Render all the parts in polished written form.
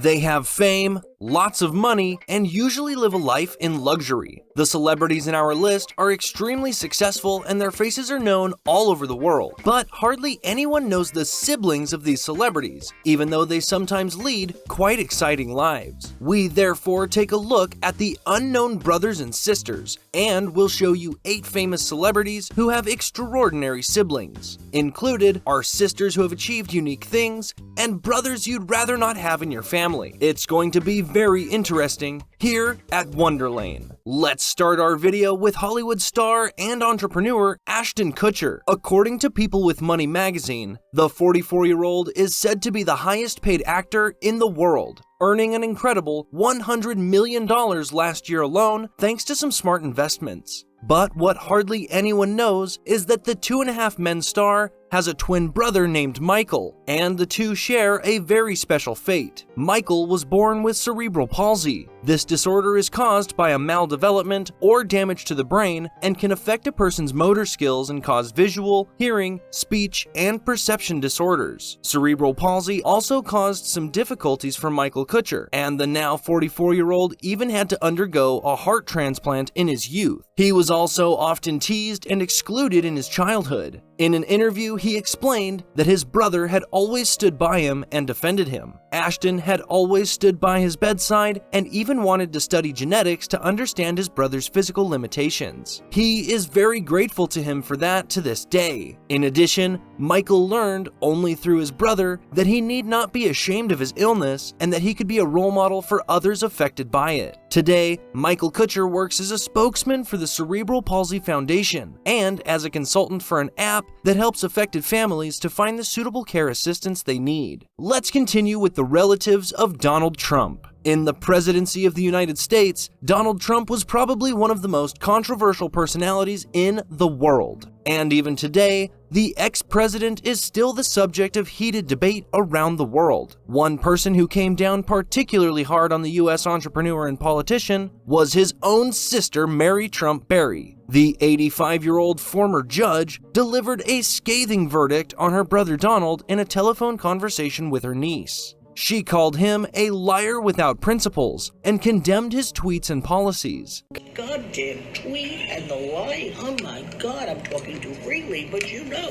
They have fame, lots of money, and usually live a life in luxury. The celebrities in our list are extremely successful and their faces are known all over the world. But hardly anyone knows the siblings of these celebrities, even though they sometimes lead quite exciting lives. We therefore take a look at the unknown brothers and sisters, and we'll show you 8 famous celebrities who have extraordinary siblings. Included are sisters who have achieved unique things, and brothers you'd rather not have in your family. It's going to be very interesting here at Wonderlane. Let's start our video with Hollywood star and entrepreneur Ashton Kutcher. According to People with Money magazine, the 44-year-old is said to be the highest paid actor in the world, earning an incredible $100 million last year alone thanks to some smart investments. But what hardly anyone knows is that the 2.5 Men star has a twin brother named Michael, and the two share a very special fate. Michael was born with cerebral palsy. This disorder is caused by a maldevelopment or damage to the brain and can affect a person's motor skills and cause visual, hearing, speech, and perception disorders. Cerebral palsy also caused some difficulties for Michael Kutcher, and the now 44-year-old even had to undergo a heart transplant in his youth. He was also often teased and excluded in his childhood. In an interview, he explained that his brother had always stood by him and defended him. Ashton had always stood by his bedside and even wanted to study genetics to understand his brother's physical limitations. He is very grateful to him for that to this day. In addition, Michael learned only through his brother that he need not be ashamed of his illness and that he could be a role model for others affected by it. Today, Michael Kutcher works as a spokesman for the Cerebral Palsy Foundation and as a consultant for an app that helps affected families to find the suitable care assistance they need. Let's continue with the relatives of Donald Trump. In the presidency of the United States, Donald Trump was probably one of the most controversial personalities in the world. And even today, the ex-president is still the subject of heated debate around the world. One person who came down particularly hard on the US entrepreneur and politician was his own sister, Mary Trump Berry. The 85-year-old former judge delivered a scathing verdict on her brother Donald in a telephone conversation with her niece. She called him a liar without principles and condemned his tweets and policies. Goddamn tweet and the lying. Oh my God, I'm talking too freely, but you know,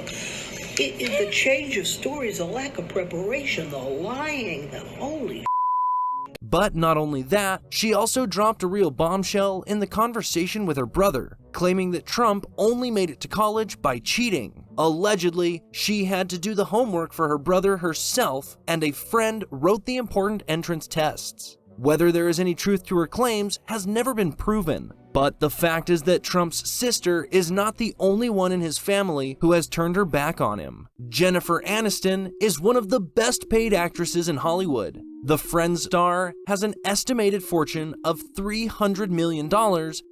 the change of stories, the lack of preparation, the lying, the holy. But not only that, she also dropped a real bombshell in the conversation with her brother, claiming that Trump only made it to college by cheating. Allegedly, she had to do the homework for her brother herself, and a friend wrote the important entrance tests. Whether there is any truth to her claims has never been proven, but the fact is that Trump's sister is not the only one in his family who has turned her back on him. Jennifer Aniston is one of the best paid actresses in Hollywood. The Friends star has an estimated fortune of $300 million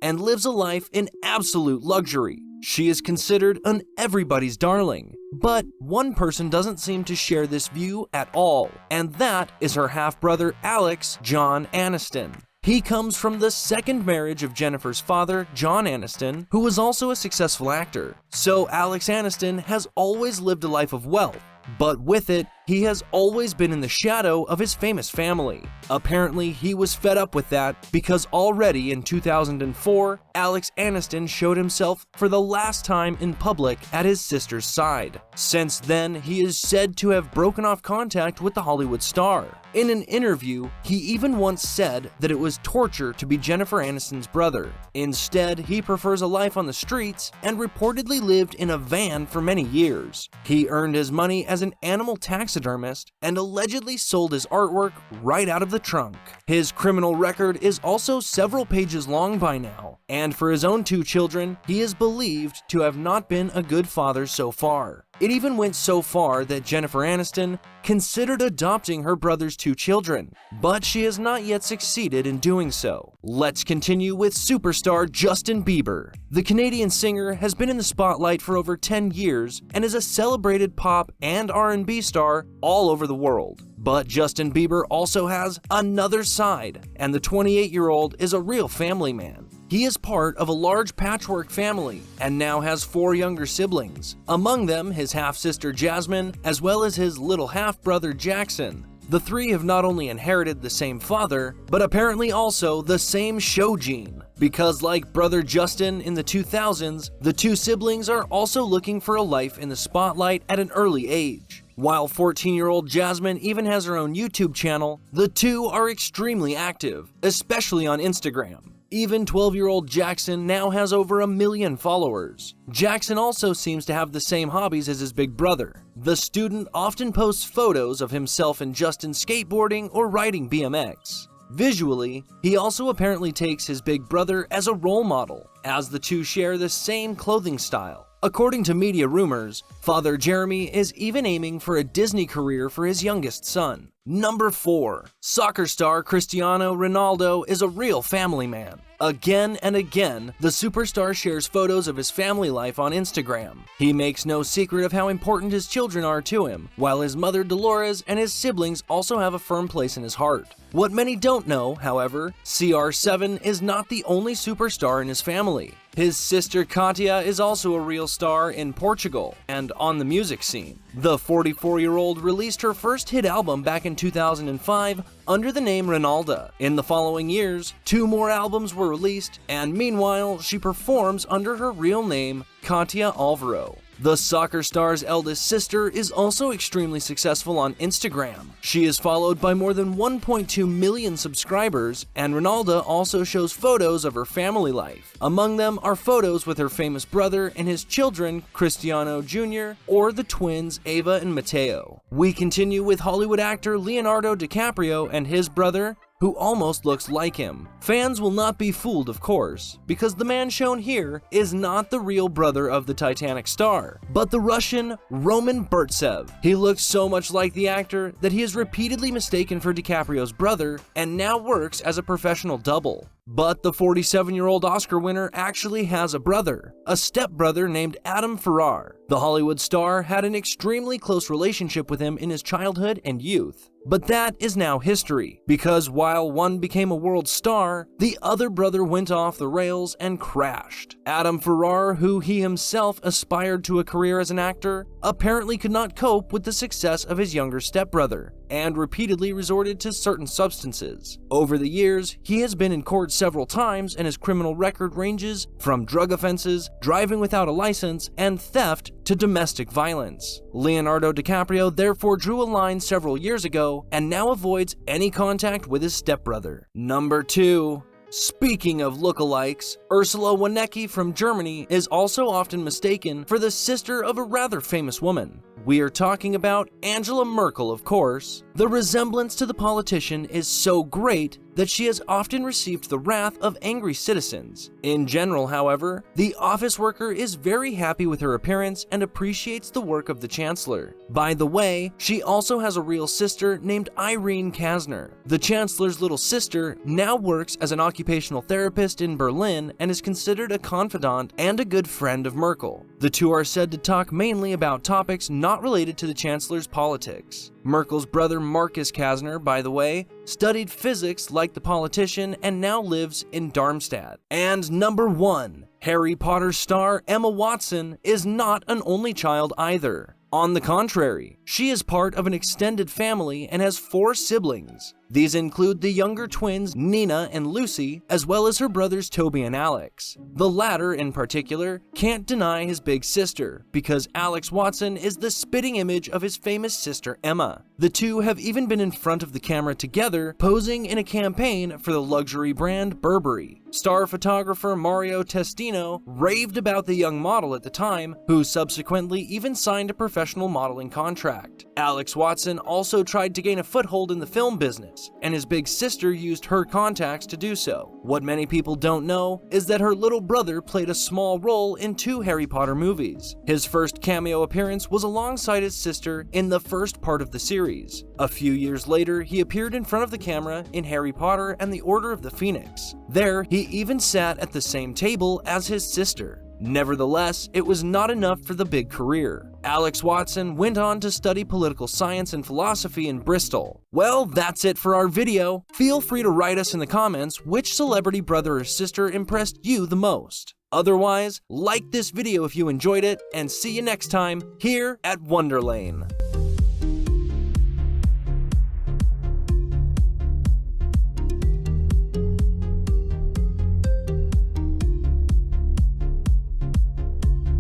and lives a life in absolute luxury. She is considered an everybody's darling, but one person doesn't seem to share this view at all, and that is her half-brother Alex John Aniston. He comes from the second marriage of Jennifer's father, John Aniston, who was also a successful actor. So Alex Aniston has always lived a life of wealth, but with it, he has always been in the shadow of his famous family. Apparently, he was fed up with that because already in 2004, Alex Aniston showed himself for the last time in public at his sister's side. Since then, he is said to have broken off contact with the Hollywood star. In an interview, he even once said that it was torture to be Jennifer Aniston's brother. Instead, he prefers a life on the streets and reportedly lived in a van for many years. He earned his money as an animal taxidermist and allegedly sold his artwork right out of the trunk. His criminal record is also several pages long by now, and for his own 2 children, he is believed to have not been a good father so far. It even went so far that Jennifer Aniston considered adopting her brother's 2 children, but she has not yet succeeded in doing so. Let's continue with superstar Justin Bieber. The Canadian singer has been in the spotlight for over 10 years and is a celebrated pop and R&B star all over the world. But Justin Bieber also has another side, and the 28-year-old is a real family man. He is part of a large patchwork family and now has 4 younger siblings, among them his half-sister Jasmine, as well as his little half-brother Jackson. The three have not only inherited the same father, but apparently also the same show gene. Because like brother Justin in the 2000s, the two siblings are also looking for a life in the spotlight at an early age. While 14-year-old Jasmine even has her own YouTube channel, the two are extremely active, especially on Instagram. Even 12-year-old Jackson now has over 1 million followers. Jackson also seems to have the same hobbies as his big brother. The student often posts photos of himself and Justin skateboarding or riding BMX. Visually, he also apparently takes his big brother as a role model, as the two share the same clothing style. According to media rumors, Father Jeremy is even aiming for a Disney career for his youngest son. Number 4. Soccer star Cristiano Ronaldo is a real family man. Again and again, the superstar shares photos of his family life on Instagram. He makes no secret of how important his children are to him, while his mother Dolores and his siblings also have a firm place in his heart. What many don't know, however, CR7 is not the only superstar in his family. His sister Katia is also a real star in Portugal and on the music scene. The 44-year-old released her first hit album back in 2005 under the name Ronaldo. In the following years, 2 more albums were released, and meanwhile, she performs under her real name, Katia Alvaro. The soccer star's eldest sister is also extremely successful on Instagram. She is followed by more than 1.2 million subscribers, and Ronaldo also shows photos of her family life. Among them are photos with her famous brother and his children, Cristiano Jr., or the twins Ava and Mateo. We continue with Hollywood actor Leonardo DiCaprio and his brother, who almost looks like him. Fans will not be fooled, of course, because the man shown here is not the real brother of the Titanic star, but the Russian Roman Burtsev. He looks so much like the actor that he is repeatedly mistaken for DiCaprio's brother and now works as a professional double. But the 47-year-old Oscar winner actually has a brother, a stepbrother named Adam Ferrar. The Hollywood star had an extremely close relationship with him in his childhood and youth. But that is now history, because while one became a world star, the other brother went off the rails and crashed. Adam Ferrar, who he himself aspired to a career as an actor, apparently could not cope with the success of his younger stepbrother, and repeatedly resorted to certain substances. Over the years, he has been in court several times, and his criminal record ranges from drug offenses, driving without a license, and theft to domestic violence. Leonardo DiCaprio therefore drew a line several years ago and now avoids any contact with his stepbrother. Number 2. Speaking of lookalikes, Ursula Wonecki from Germany is also often mistaken for the sister of a rather famous woman. We are talking about Angela Merkel, of course. The resemblance to the politician is so great that she has often received the wrath of angry citizens. In general, however, the office worker is very happy with her appearance and appreciates the work of the chancellor. By the way, she also has a real sister named Irene Kasner. The chancellor's little sister now works as an occupational therapist in Berlin and is considered a confidant and a good friend of Merkel. The two are said to talk mainly about topics not related to the chancellor's politics. Merkel's brother Marcus Kasner, by the way, studied physics like the politician and now lives in Darmstadt. And number 1, Harry Potter star Emma Watson is not an only child either. On the contrary, she is part of an extended family and has 4 siblings. These include the younger twins Nina and Lucy, as well as her brothers Toby and Alex. The latter, in particular, can't deny his big sister, because Alex Watson is the spitting image of his famous sister Emma. The two have even been in front of the camera together, posing in a campaign for the luxury brand Burberry. Star photographer Mario Testino raved about the young model at the time, who subsequently even signed a professional modeling contract. Alex Watson also tried to gain a foothold in the film business, and his big sister used her contacts to do so. What many people don't know is that her little brother played a small role in 2 Harry Potter movies. His first cameo appearance was alongside his sister in the first part of the series. A few years later, he appeared in front of the camera in Harry Potter and the Order of the Phoenix. There, he even sat at the same table as his sister. Nevertheless, it was not enough for the big career. Alex Watson went on to study political science and philosophy in Bristol. Well, that's it for our video. Feel free to write us in the comments which celebrity brother or sister impressed you the most. Otherwise, like this video if you enjoyed it, and see you next time here at Wonderlane.